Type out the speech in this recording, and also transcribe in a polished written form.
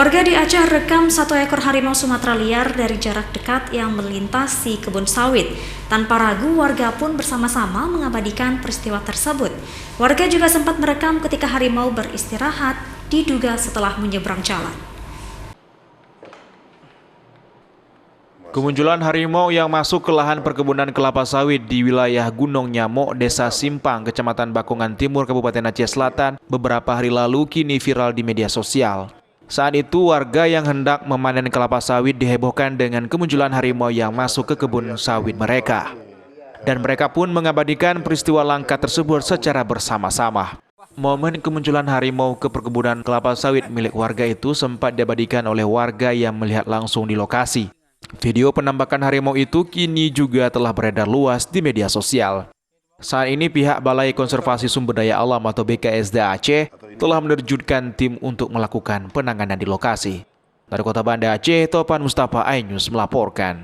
Warga di Aceh rekam satu ekor harimau Sumatera liar dari jarak dekat yang melintasi kebun sawit. Tanpa ragu, warga pun bersama-sama mengabadikan peristiwa tersebut. Warga juga sempat merekam ketika harimau beristirahat, diduga setelah menyeberang jalan. Kemunculan harimau yang masuk ke lahan perkebunan kelapa sawit di wilayah Gunung Nyamuk, Desa Simpang, Kecamatan Bakungan Timur, Kabupaten Aceh Selatan, beberapa hari lalu kini viral di media sosial. Saat itu, warga yang hendak memanen kelapa sawit dihebohkan dengan kemunculan harimau yang masuk ke kebun sawit mereka. Dan mereka pun mengabadikan peristiwa langka tersebut secara bersama-sama. Momen kemunculan harimau ke perkebunan kelapa sawit milik warga itu sempat diabadikan oleh warga yang melihat langsung di lokasi. Video penampakan harimau itu kini juga telah beredar luas di media sosial. Saat ini pihak Balai Konservasi Sumber Daya Alam atau BKSDA Aceh telah menerjunkan tim untuk melakukan penanganan di lokasi. Dari Kota Banda Aceh, Topan Mustafa, iNews melaporkan.